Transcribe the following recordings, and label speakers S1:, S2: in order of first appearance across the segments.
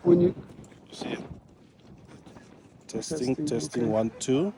S1: when you
S2: See it? Testing,
S1: okay.
S2: 1, 2.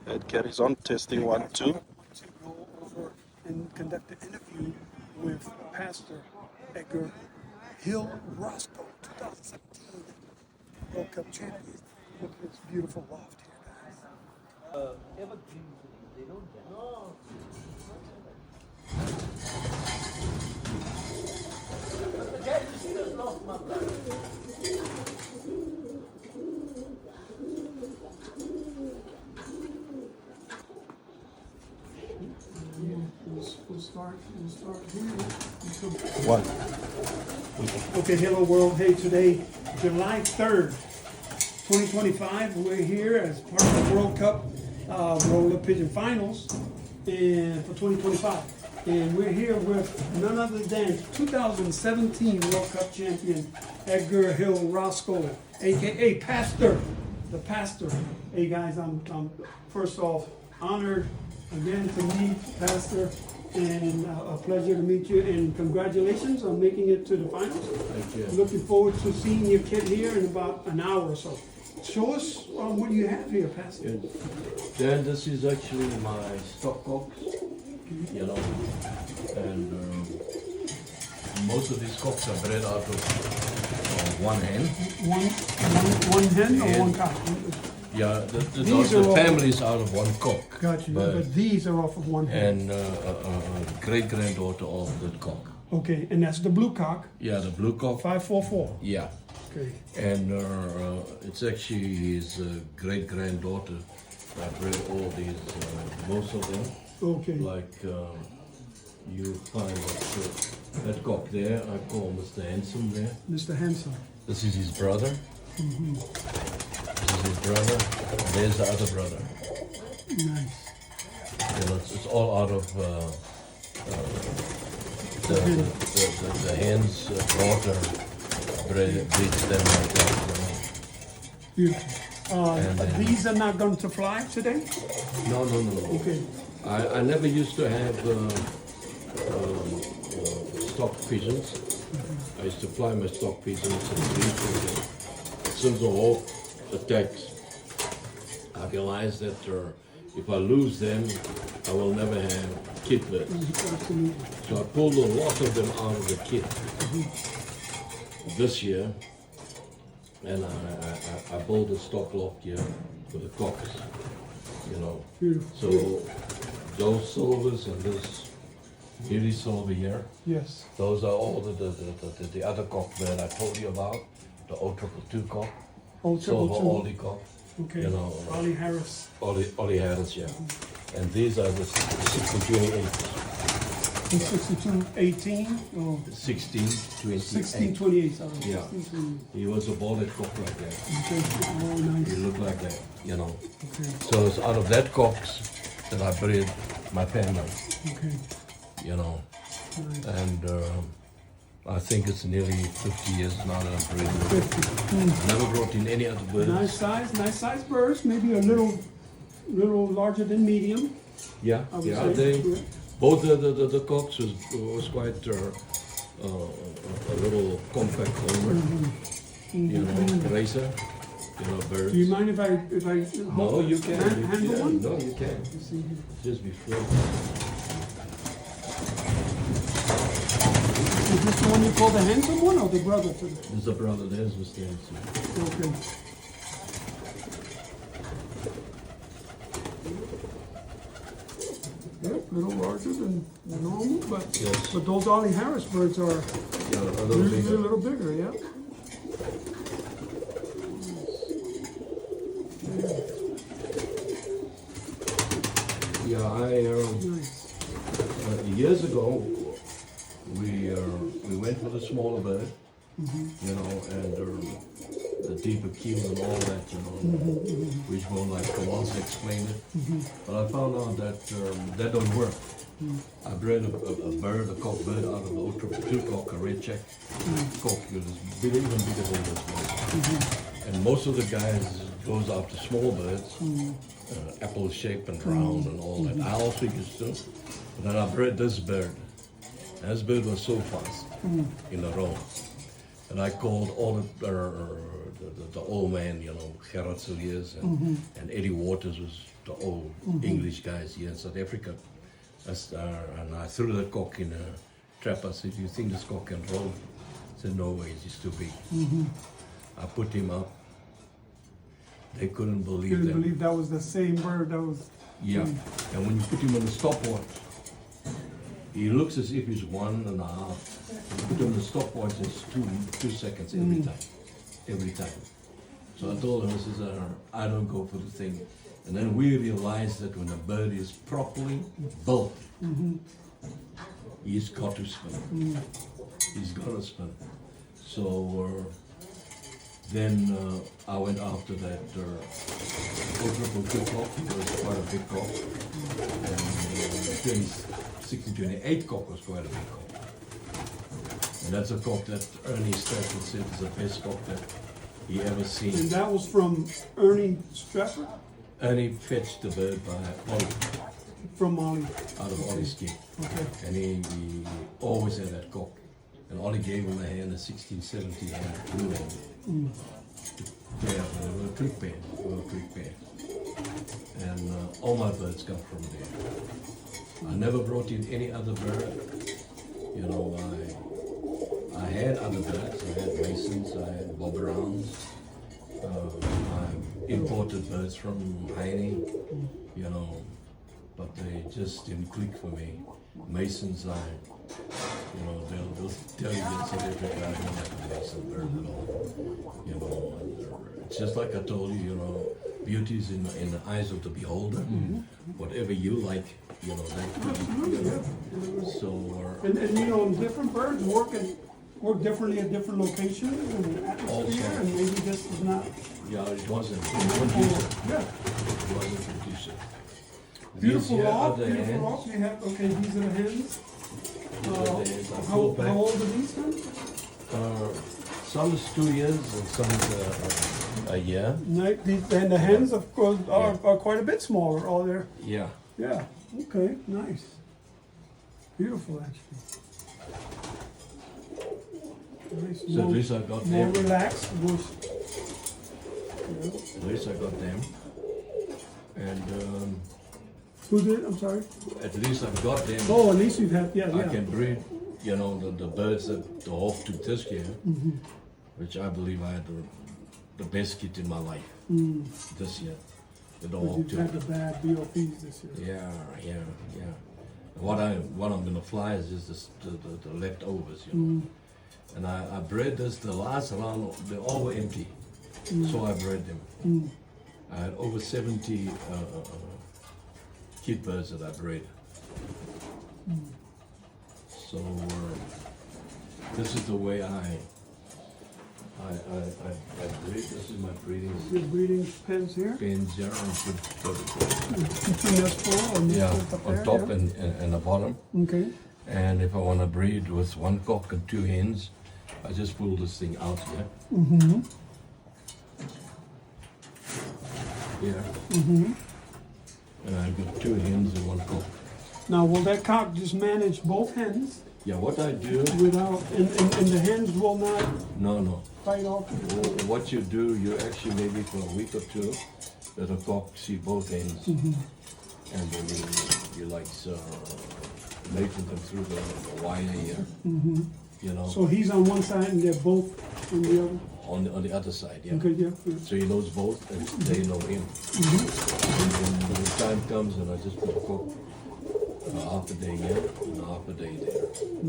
S2: It carries on, testing 1, 2.
S1: To go over and conduct an interview with Pastor Edgar Hill, Roscoe, 2017 World Cup champion. Look at this beautiful loft here, guys. We'll start here.
S2: One.
S1: Okay, hello world. Hey, today, July 3rd, 2025. We're here as part of the World Cup Roller Pigeon Finals and for 2025. And we're here with none other than 2017 World Cup champion Edgar Hill Roscoe, aka Pastor, the Pastor. Hey guys, I'm first off honored again to meet Pastor, and a pleasure to meet you, and congratulations on making it to the finals.
S3: Thank you.
S1: Looking forward to seeing your kid here in about an hour or so. Show us what you have here, Pastor.
S3: Good. Then this is actually my stock cocks, you know, and most of these cocks are bred out of one hen.
S1: One hen or
S3: Hen.
S1: one cock?
S3: Yeah,
S1: These are
S3: the
S1: all-
S3: family's out of one cock.
S1: Got you. But these are off of one hen.
S3: And great-granddaughter of that cock.
S1: Okay, and that's the blue cock,
S3: Yeah, the blue cock.
S1: 544.
S3: Yeah,
S1: Okay.
S3: and it's actually his great-granddaughter that bred all these, most of them.
S1: Okay.
S3: Like you find that cock there, I call Mr. Handsome there.
S1: Mr. Hanson.
S3: This is his brother. This is his brother. There's the other brother.
S1: Nice.
S3: You know, it's all out of the hen's daughter breeds them like that.
S1: Beautiful.
S3: And then-
S1: These are not going to fly today?
S3: No.
S1: Okay.
S3: I never used to have stock pigeons. I used to fly my stock pigeons and breed them. Since the war attacks, I realized that if I lose them, I will never have kid birds.
S1: Absolutely.
S3: So I pulled a lot of them out of the kit this year, and I built a stock loft here for the cocks, you know.
S1: Beautiful.
S3: So those silvers and this beauty silver here,
S1: Yes.
S3: those are all the other cock that I told you about, the 022 cock,
S1: Oh,
S3: silver
S1: triple
S3: Ollie cock,
S1: Okay.
S3: you know,
S1: Ollie Harris.
S3: Ollie Harris, yeah. And these are the 1628,
S1: 6218 or
S3: 1628.
S1: 1628. Sorry.
S3: Yeah.
S1: 1628.
S3: He was a balded cock like that.
S1: Okay. Oh,
S3: He
S1: nice.
S3: looked like that, you know.
S1: Okay.
S3: So it's out of that cocks that I bred my family,
S1: Okay.
S3: you know.
S1: Nice.
S3: And I think it's nearly 50 years now that I'm breeding them.
S1: 50.
S3: Never brought in any other birds.
S1: Nice size birds. Maybe a little larger than medium.
S3: Yeah,
S1: I would
S3: yeah.
S1: say.
S3: They
S1: Yeah.
S3: both the cocks was quite a little compact owner, you know, racer, you know, birds.
S1: Do you mind if I
S3: No, you can.
S1: handle
S3: Yeah,
S1: one?
S3: no, you can.
S1: Let's see here.
S3: Just be free.
S1: Is this the one you call the handsome one or the brother to the?
S3: There's a brother. There's Mr. Hanson.
S1: Okay. Yep, a little larger than normal, but
S3: Yes.
S1: but those Ollie Harris birds are
S3: Yeah, a little
S1: usually a
S3: bigger.
S1: little bigger, yeah.
S3: Yeah,
S1: Nice.
S3: years ago we went for the smaller bird, you know, and the deeper keel and all that, you know, which one like Kowalski explained it. But I found out that that don't work. I bred a bird, a cock bird out of the Ultra cock, a red check cock. It was big, even bigger than this one. And most of the guys goes after small birds, apple shape and round and all that. I also used to. But then I bred this bird. And this bird was so fast in a row. And I called all the old man, you know, Gerard Cilliers and Eddie Waters was the old English guys here in South Africa. And I threw the cock in a trap. I said, "Do you think this cock can roll?" I said, "No way, he's too big." I put him up. They couldn't believe
S1: Couldn't
S3: that.
S1: believe that was the same bird that was.
S3: Yeah, and when you put him on the stopwatch, he looks as if he's 1.5. You put him on the stopwatch, it's 2 seconds every time. So I told him, I says, I don't go for the thing. And then we realized that when a bird is properly built, he's got to spin. He's got to spin. So then I went after that quadruple kill cock. It was quite a big cock. And 1628 cock was quite a big cock. And that's a cock that Ernie Stafford said is the best cock that he ever seen.
S1: And that was from Ernie Stafford?
S3: Ernie fetched the bird by Ollie,
S1: From Ollie.
S3: out of Ollie's kid.
S1: Okay.
S3: And he always had that cock. And Ollie gave him a hand, a 1670 hand, blue hand. Yeah, they were a creek pair. And all my birds come from there. I never brought in any other bird. You know, I had other birds. I had Masons, I had Bob Browns. I imported birds from Heine, you know, but they just didn't click for me. Masons, you know, they'll tell you that South Africa, I don't like a Mason bird at all. You know, and it's just like I told you, you know, beauty is in the eyes of the beholder. Whatever you like, you know, that could be, you know. So,
S1: And you know, different birds work differently at different locations and atmosphere,
S3: Also.
S1: and maybe this is not.
S3: yeah, it wasn't conducive.
S1: Yeah.
S3: It wasn't conducive.
S1: Beautiful
S3: These here are
S1: loft,
S3: the
S1: beautiful
S3: hens.
S1: loft. You have, okay, these are the hens.
S3: These are the hens. I
S1: How
S3: pulled back.
S1: old are these hens?
S3: Some is 2 years and some is a year.
S1: Right, and the hens, of course, are quite a bit smaller. Oh, they're,
S3: Yeah.
S1: yeah, okay, nice. Beautiful, actually. Nice,
S3: So at least I got
S1: more
S3: them.
S1: relaxed.
S3: At least I got them. And
S1: Who did? I'm sorry.
S3: at least I've got them.
S1: Oh, at least you've had, yeah,
S3: I
S1: yeah.
S3: can breed, you know, the birds that the Hof took this year, which I believe I had the best kit in my life this year. The
S1: But
S3: Hof
S1: you've
S3: took.
S1: had the bad BOPs this year.
S3: Yeah. What I'm gonna fly is just the leftovers, you know. And I bred this the last round. They all were empty, so I bred them. I had over 70 kid birds that I bred. So this is the way I breed. This is my breeding
S1: Your breeding pens here?
S3: pens here. And
S1: Between those four or
S3: yeah,
S1: up
S3: on
S1: there,
S3: top
S1: yeah?
S3: and the bottom.
S1: Okay.
S3: And if I want to breed with 1 cock and 2 hens, I just pull this thing out here. Here. And I've got 2 hens and 1 cock.
S1: Now, will that cock just manage both hens
S3: Yeah, what I do,
S1: without, and the hens will not
S3: no.
S1: fight off?
S3: What you do, you actually maybe for a week or 2, let a cock see both hens. And then you like making them through the wire here. You know,
S1: So he's on one side and they're both on the other?
S3: on the other side, yeah.
S1: Okay, yeah. Yeah.
S3: So he knows both and they know him. And when the time comes and I just put a cock half a day here and half a day there.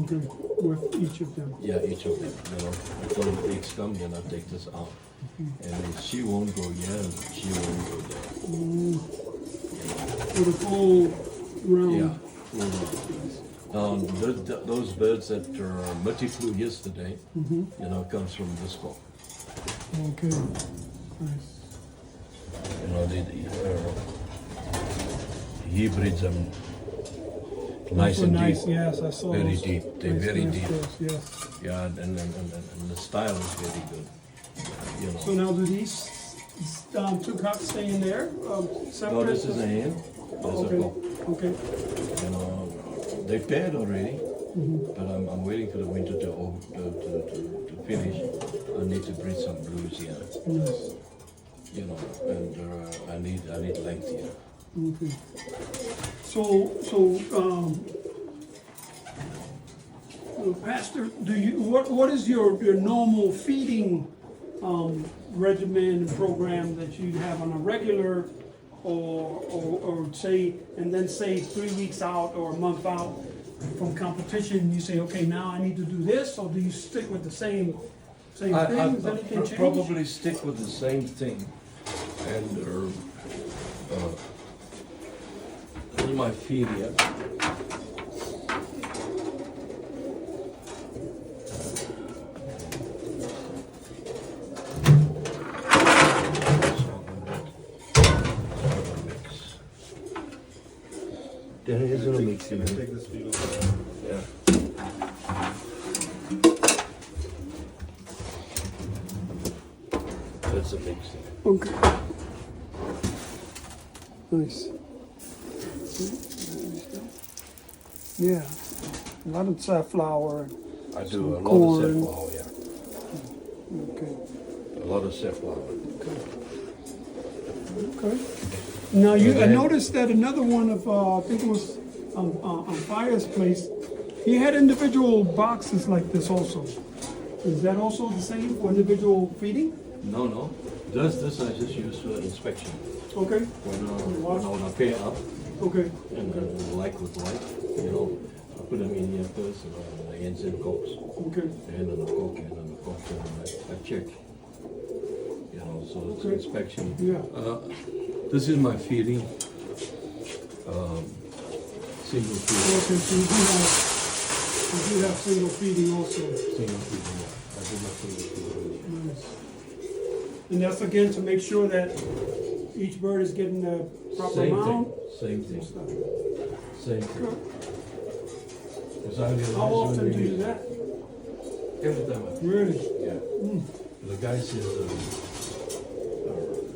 S1: Okay, with each of them.
S3: Yeah, each of them, you know. Until the eggs come, then I take this out. And she won't go here and she won't go there.
S1: For the full round?
S3: Yeah. Those birds that Mitty flew yesterday, you know, comes from this cock.
S1: Okay, nice.
S3: You know, he breeds them nice
S1: So
S3: and
S1: nice,
S3: deep.
S1: yes, I saw
S3: Very
S1: those.
S3: deep. They're
S1: Nice
S3: very
S1: nest
S3: deep.
S1: those, yes.
S3: Yeah, and the style is very good. You know.
S1: So now do these 2 cocks stay in there, separate?
S3: No, this is a hen. There's a
S1: Okay,
S3: cock.
S1: okay.
S3: You know, they paired already. But I'm waiting for the winter to finish. I need to breed some blues here,
S1: Yes.
S3: you know, and I need length here.
S1: Okay. Pastor, what is your normal feeding regimen and program that you have on a regular, or say, and then say 3 weeks out or a month out from competition, you say, okay, now I need to do this, or do you stick with the same thing? Does anything change?
S3: Probably stick with the same thing, and this is my feed here. There is a mix in
S2: Take this feed off.
S3: Yeah. That's a mix.
S1: Okay. Nice. Yeah, a lot of safflower.
S3: I do
S1: Some
S3: a lot
S1: corn.
S3: of safflower, yeah.
S1: Okay.
S3: A lot of safflower.
S1: Okay. Now I
S3: then-
S1: noticed that another one of I think it was on Fire's place. He had individual boxes like this also. Is that also the same for individual feeding?
S3: No. This I just use for inspection.
S1: Okay.
S3: When I pay up
S1: Okay.
S3: and like with like, you know, I put them in here first and the ends and cokes.
S1: Okay.
S3: And then the coke and then the coke and I check. You know, so it's
S1: Okay.
S3: inspection.
S1: Yeah.
S3: This is my feeding. Single feeding.
S1: Okay. So you do have single feeding also.
S3: Single feeding, yeah. I do my single feeding.
S1: Nice. And that's again to make sure that each bird is getting the proper
S3: Same
S1: amount.
S3: thing. Same thing.
S1: and stuff.
S3: Same thing.
S1: Good.
S3: 'Cause I realize
S1: How often
S3: when
S1: do you do that?
S3: Every time I
S1: Really?
S3: Yeah. The guy says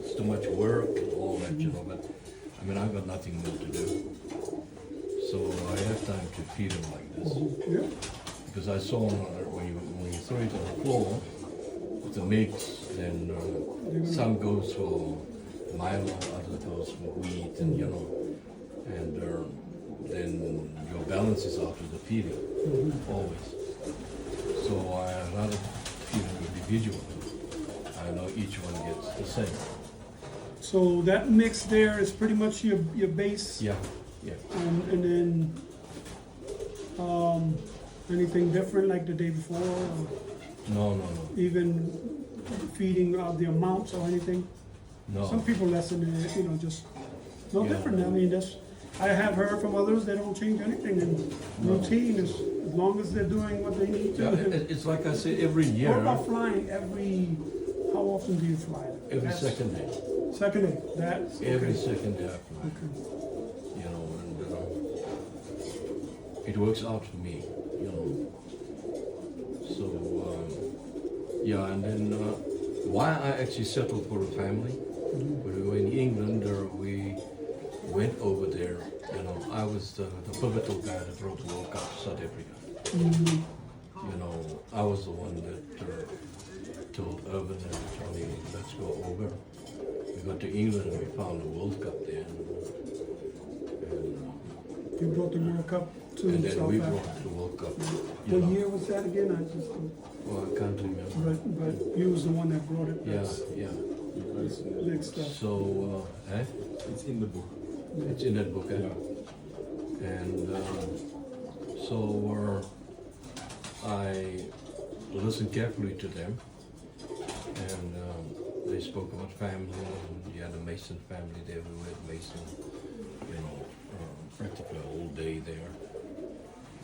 S3: it's too much work and all that, you know, but I mean, I've got nothing more to do. So I have time to feed him like this.
S1: Yeah.
S3: Because I saw when you throw it on the floor with the mix, then some goes for milo, other goes for wheat, and you know, and then your balance is out of the feeding, always. So I rather feed them individually. I know each one gets the same.
S1: So that mix there is pretty much your base.
S3: Yeah.
S1: And then anything different like the day before, or
S3: No.
S1: even feeding the amounts or anything.
S3: No.
S1: Some people lessen it, you know, just no
S3: Yeah.
S1: different. I mean, that's I have heard from others they don't change anything, and routine is as long as they're doing what they need to.
S3: Yeah, it's like I say, every
S1: What
S3: year,
S1: about flying? How often do you fly?
S3: every
S1: That's-
S3: second day.
S1: Second day. That's
S3: Every
S1: okay.
S3: second day I fly.
S1: Okay.
S3: You know, and it works out for me, you know. So, yeah, and then why I actually settled for a family, when we were in England, we went over there, you know, I was the pivotal guy that brought the World Cup to South Africa. You know, I was the one that told Urban and Johnny, let's go over. We got to England and we found the World Cup there.
S1: You brought the World Cup to
S3: And then
S1: South
S3: we
S1: Africa.
S3: brought the World Cup. You
S1: What
S3: know.
S1: year was that again? I just
S3: Well, I can't remember.
S1: but you was the one that brought it.
S3: Yeah,
S1: That's
S3: yeah.
S1: big stuff.
S3: So,
S2: It's in the book.
S3: it's in that book, eh? And so I listened carefully to them, and they spoke about family, and you had a Mason family there. We were at Mason, you know, practically a whole day there,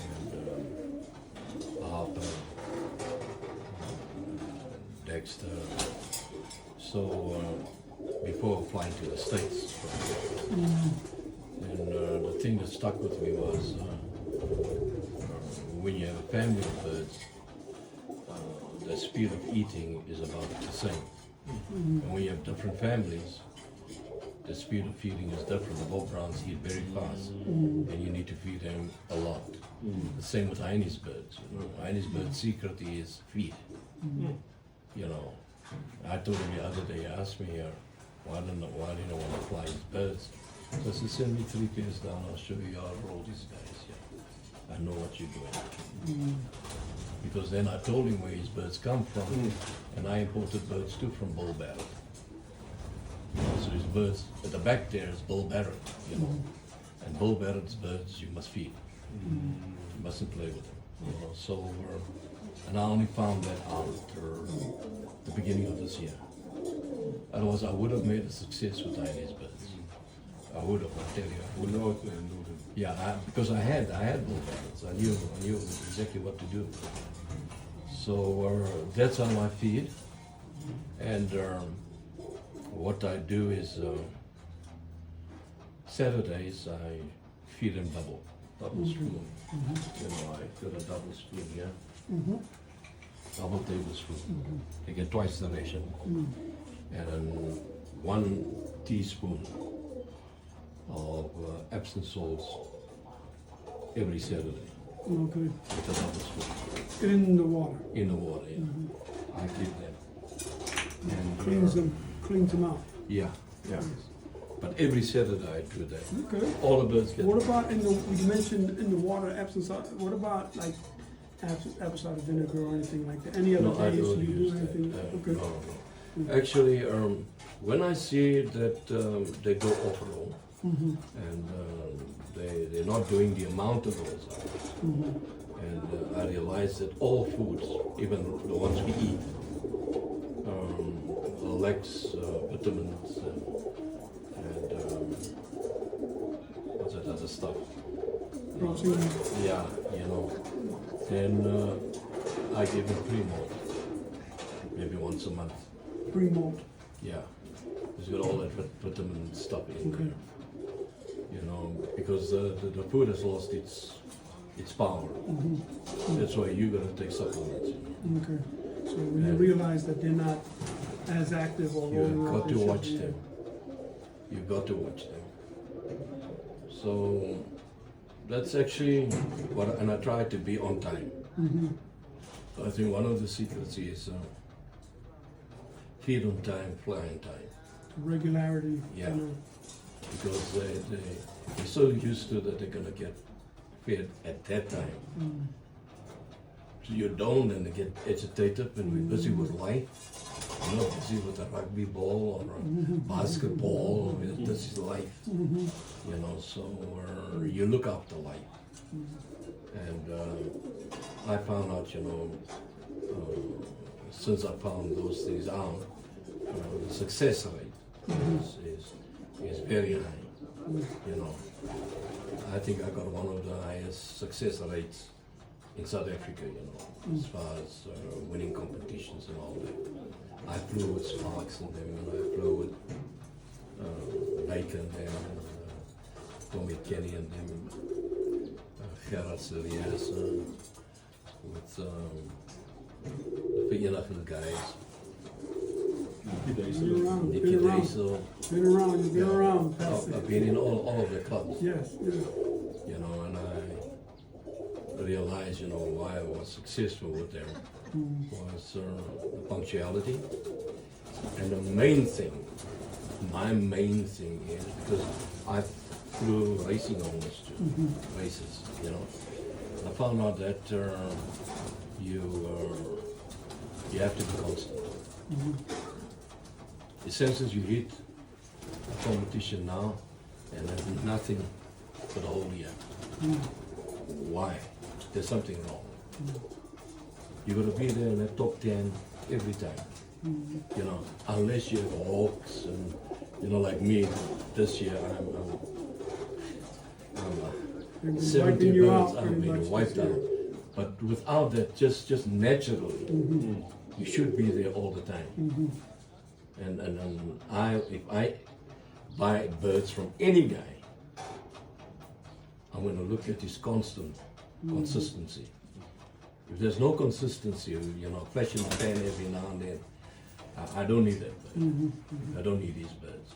S3: and Harper, Dexter. So before flying to the States, and the thing that stuck with me was when you have a family of birds, the speed of eating is about the same. And when you have different families, the speed of feeding is different. The Bob Browns eat very fast, and you need to feed them a lot. The same with Heine's birds. You know, Heine's bird's secret is feed. You know, I told him the other day. He asked me, why didn't I want to fly his birds? So I said, send me 3 pairs down. I'll show you how to roll these guys. Yeah, I know what you're doing. Because then I told him where his birds come from, and I imported birds too from Bull Barrett. So his birds at the back there is Bull Barrett, you know, and Bull Barrett's birds you must feed. You mustn't play with them, you know. So, and I only found that out the beginning of this year. Otherwise, I would have made a success with Heine's birds. I would have, I tell you. I would have. Yeah, because I had Bull Barretts. I knew exactly what to do. So that's on my feed, and what I do is Saturdays I feed them double spoon. You know, I put a double spoon here, double tablespoon. They get twice the ration, and 1 teaspoon of Epsom salts every Saturday.
S1: Okay.
S3: With a double spoon.
S1: In the water.
S3: In the water, yeah. I keep them. And
S1: Cleans them out.
S3: yeah, yeah. But every Saturday I do that.
S1: Okay.
S3: All the birds get.
S1: What about you mentioned in the water Epsom salt? What about like apple cider vinegar or anything like that? Any other
S3: No, I
S1: days
S3: don't
S1: you
S3: use
S1: do anything?
S3: that.
S1: Okay.
S3: No. Actually, when I see that they go off roll and they're not doing the amount of those hours, and I realize that all foods, even the ones we eat, lacks vitamins and what's that other stuff?
S1: Protein.
S3: Yeah, you know. And I give them pre-malt, maybe once a month.
S1: Pre-malt.
S3: Yeah, it's got all that vitamin stuff in there. You know, because the food has lost its power. That's why you gotta take supplements. You know?
S1: Okay. So when you realize that they're not as active or rolling
S3: You've
S1: around
S3: got to
S1: as should
S3: watch
S1: be,
S3: them. You've got to watch them. So that's actually what, and I try to be on time. I think one of the secrets is feed on time, fly on time.
S1: regularity.
S3: Yeah.
S1: You know.
S3: Because they're so used to that they're gonna get fed at that time. So you don't, and they get agitated when we're busy with life. We're not busy with a rugby ball or a basketball. This is life, you know. So you look after life, and I found out, you know, since I found those things out, the success rate is very high. You know, I think I got one of the highest success rates in South Africa, you know, as far as winning competitions and all that. I flew with Sparks and them, and I flew with Bacon and them, and Tommy Kenny and them, Gerard Serias, with the Verenigde guys. Nicky Daisel.
S1: Been around, you've been around.
S3: I've been in all of the clubs.
S1: Yes, yes.
S3: You know, and I realized, you know, why I was successful with them was the punctuality. And the main thing, my main thing is because I flew racing almost to races, you know. I found out that you have to be constant. In sense, you hit a competition now and there's nothing for the whole year. Why? There's something wrong. You gotta be there in the top 10 every time. You know, unless you have hawks and, you know, like me this year, I'm 70 birds, I'm being wiped out. But without that, just naturally, you should be there all the time. And if I buy birds from any guy, I'm going to look at his consistency. If there's no consistency, you know, flash in the pan every now and then, I don't need that bird. I don't need these birds.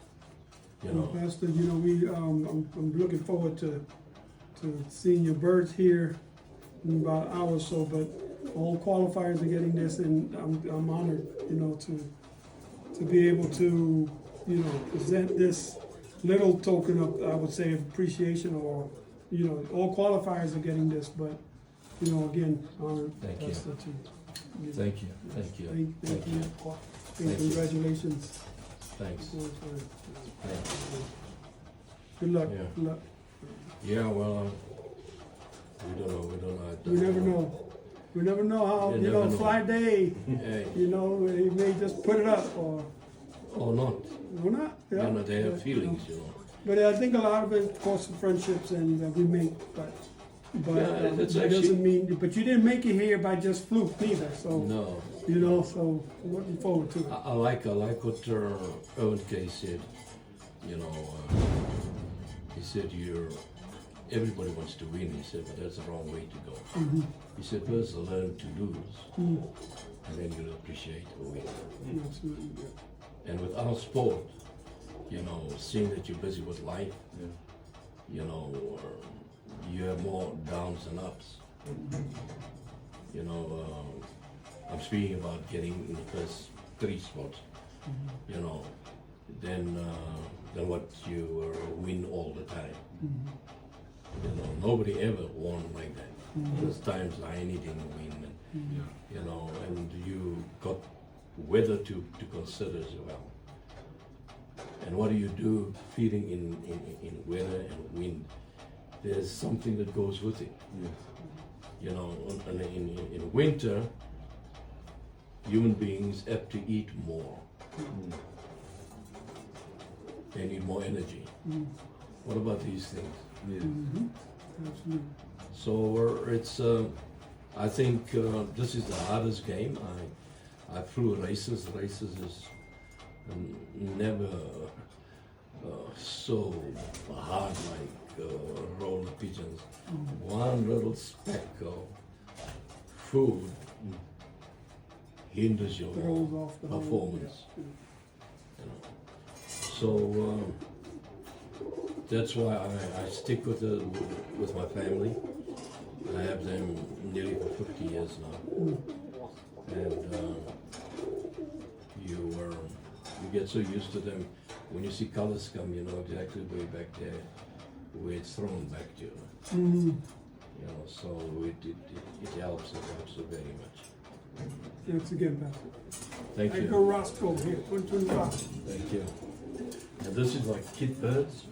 S3: You know,
S1: Pastor, you know, I'm looking forward to seeing your birds here in about an hour or so, but all qualifiers are getting this, and I'm honored, you know, to be able to, you know, present this little token of, I would say, appreciation, or, you know, all qualifiers are getting this, but, you know, again, honored.
S3: Thank you.
S1: Pastor,
S3: thank you, thank you,
S1: Thank you.
S3: Thank you.
S1: Congratulations.
S3: thanks. Thanks.
S1: Good luck,
S3: Yeah.
S1: good luck.
S3: Yeah, well, we don't know.
S1: We never know. We never know how,
S3: You
S1: you
S3: never
S1: know,
S3: know.
S1: Friday,
S3: Hey,
S1: you know, he may just put it up, or
S3: not.
S1: not. Yeah.
S3: You know, they have feelings, you know.
S1: But I think a lot of it, of course, the friendships and that we make, but
S3: Yeah, it's
S1: that
S3: actually-
S1: doesn't mean, but you didn't make it here by just fluke neither, so,
S3: No,
S1: you know, so looking forward to it.
S3: I like what Owen Kay said. You know, he said everybody wants to win. He said, but that's the wrong way to go. He said, first learn to lose, and then you'll appreciate the win.
S1: Absolutely, yeah.
S3: And with our sport, you know, seeing that you're busy with life, you know, you have more downs and ups. You know, I'm speaking about getting in the first 3 spots, you know, than what you win all the time. You know, nobody ever won like that. There's times I didn't win, and, you know, and you got weather to consider as well. And what do you do feeding in weather and wind? There's something that goes with it. You know, and in winter, human beings have to eat more. They need more energy. What about these things?
S1: Absolutely.
S3: So it's, I think this is the hardest game. I flew races. Races is never so hard like roller pigeons. One little speck of food hinders your
S1: Throws off the whole-
S3: performance. You know. So that's why I stick with my family. I have them nearly for 50 years now, and you get so used to them. When you see colors come, you know exactly way back there, where it's thrown back to you. You know, so it helps. It helps so very much.
S1: Thanks again, Pastor.
S3: Thank
S1: Edgar
S3: you.
S1: Roscoe here, 2025.
S3: Thank you. And this is like kid birds.